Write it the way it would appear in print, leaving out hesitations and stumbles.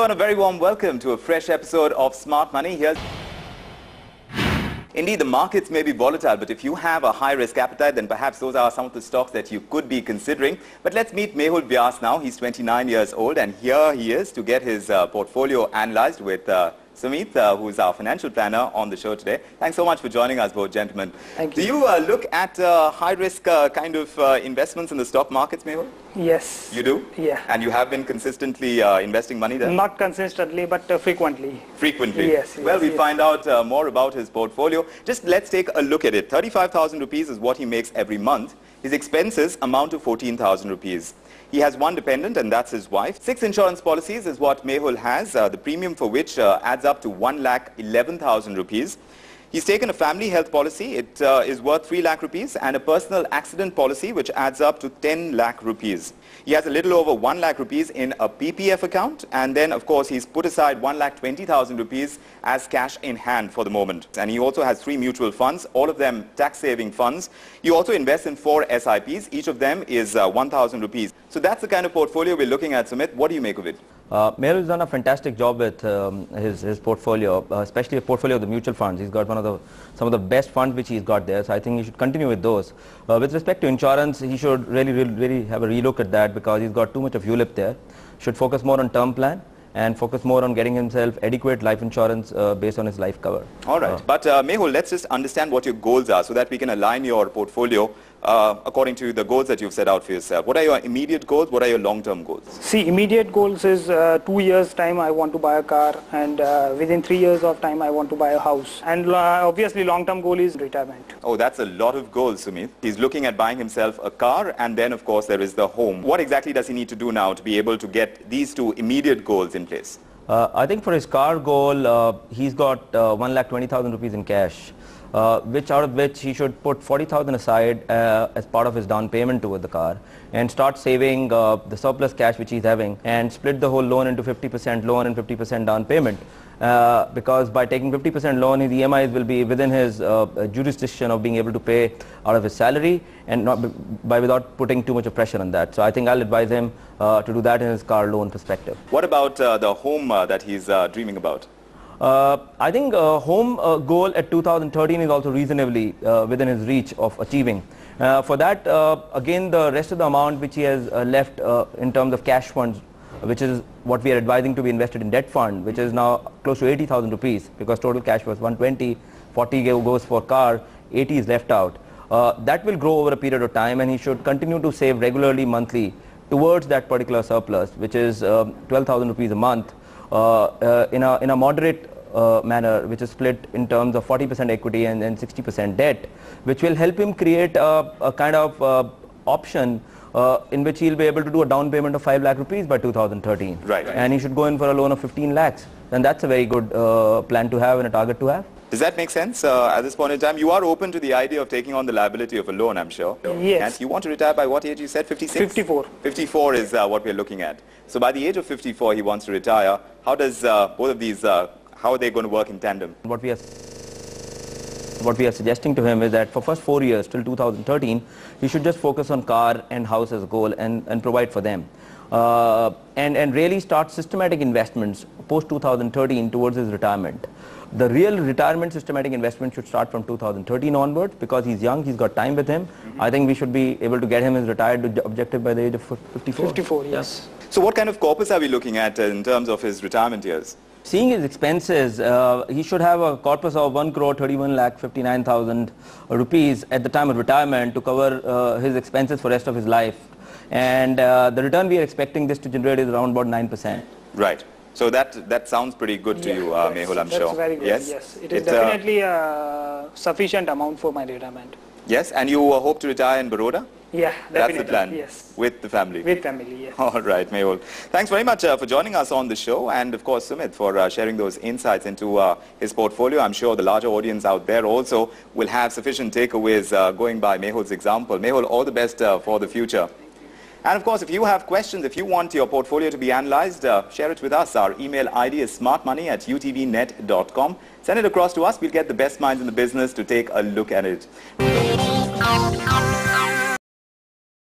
and a very warm welcome to a fresh episode of Smart Money. Indeed, the markets may be volatile, but if you have a high-risk appetite, then perhaps those are some of the stocks that you could be considering. But let's meet Mehul Vyas now. He's 29 years old, and here he is to get his portfolio analyzed with Sumeet, who is our financial planner, on the show today. Thanks so much for joining us, both gentlemen. Thank you. Do you look at high-risk kind of investments in the stock markets, Mehul? Yes. You do? Yeah. And you have been consistently investing money there? Not consistently, but frequently. Frequently? Yes. Well, we'll yes. find out more about his portfolio. Just let's take a look at it. 35,000 rupees is what he makes every month. His expenses amount to 14,000 rupees. He has one dependent, and that's his wife. 6 insurance policies is what Mehul has, the premium for which adds up to 1,11,000 rupees. He's taken a family health policy. It is worth 3 lakh rupees, and a personal accident policy which adds up to 10 lakh rupees. He has a little over 1 lakh rupees in a PPF account, and then of course he's put aside 1,20,000 rupees as cash in hand for the moment. And he also has 3 mutual funds, all of them tax saving funds. He also invests in 4 SIPs. Each of them is 1,000 rupees. So that's the kind of portfolio we're looking at. Sumit, what do you make of it? Mehul has done a fantastic job with his portfolio, especially a portfolio of the mutual funds. He's got some of the best funds which he's got there, so I think he should continue with those. With respect to insurance, he should really have a relook at that, because he's got too much of ULIP there. Should focus more on term plan and focus more on getting himself adequate life insurance based on his life cover. All right. But Mehul, let's just understand what your goals are so that we can align your portfolio according to the goals that you've set out for yourself. What are your immediate goals? What are your long-term goals? See, immediate goals is 2 years time I want to buy a car, and within 3 years of time I want to buy a house. And obviously long-term goal is retirement. Oh, that's a lot of goals, Sumeet. He's looking at buying himself a car, and then of course there is the home. What exactly does he need to do now to be able to get these 2 immediate goals in place? I think for his car goal, he's got 1,20,000 rupees in cash. Out of which he should put 40,000 aside as part of his down payment toward the car, and start saving the surplus cash which he's having, and split the whole loan into 50% loan and 50% down payment. Because by taking 50% loan, his EMIs will be within his jurisdiction of being able to pay out of his salary, and without putting too much of pressure on that. So I think I'll advise him to do that in his car loan perspective. What about the home that he's dreaming about? I think home goal at 2013 is also reasonably within his reach of achieving. For that, again, the rest of the amount which he has left in terms of cash funds, which is what we are advising to be invested in debt fund, which is now close to 80,000 rupees, because total cash was 120, 40 goes for car, 80 is left out. That will grow over a period of time, and he should continue to save regularly monthly towards that particular surplus, which is 12,000 rupees a month. In a moderate manner, which is split in terms of 40% equity and 60% debt, which will help him create a kind of option in which he'll be able to do a down payment of 5 lakh rupees by 2013. Right. And he should go in for a loan of 15 lakhs. And that's a very good plan to have and a target to have. Does that make sense at this point in time? You are open to the idea of taking on the liability of a loan, I'm sure. Yes. And you want to retire by what age you said? 56? 54. 54 is what we're looking at. So by the age of 54, he wants to retire. How does both of these, how are they going to work in tandem? What we are suggesting to him is that for first 4 years till 2013, he should just focus on car and house as a goal, and provide for them. And really start systematic investments post 2013 towards his retirement. The real retirement systematic investment should start from 2013 onwards, because he's young, he's got time with him. I think we should be able to get him his retired objective by the age of 54. 54, yes. So what kind of corpus are we looking at in terms of his retirement years? Seeing his expenses, he should have a corpus of 1,31,59,000 rupees at the time of retirement to cover his expenses for the rest of his life. And the return we are expecting this to generate is around about 9%. Right. So that sounds pretty good to you, Mehul, I'm sure. That's very good. Yes. It is definitely a sufficient amount for my retirement. Yes, and you hope to retire in Baroda? Yeah, definitely. That's the plan? Yes. With the family? With family, yes. All right, Mehul. Thanks very much for joining us on the show, and of course, Sumeet, for sharing those insights into his portfolio. I'm sure the larger audience out there also will have sufficient takeaways going by Mehul's example. Mehul, all the best for the future. And of course, if you have questions, if you want your portfolio to be analyzed, share it with us. Our email ID is smartmoney@utvnet.com. Send it across to us. We'll get the best minds in the business to take a look at it.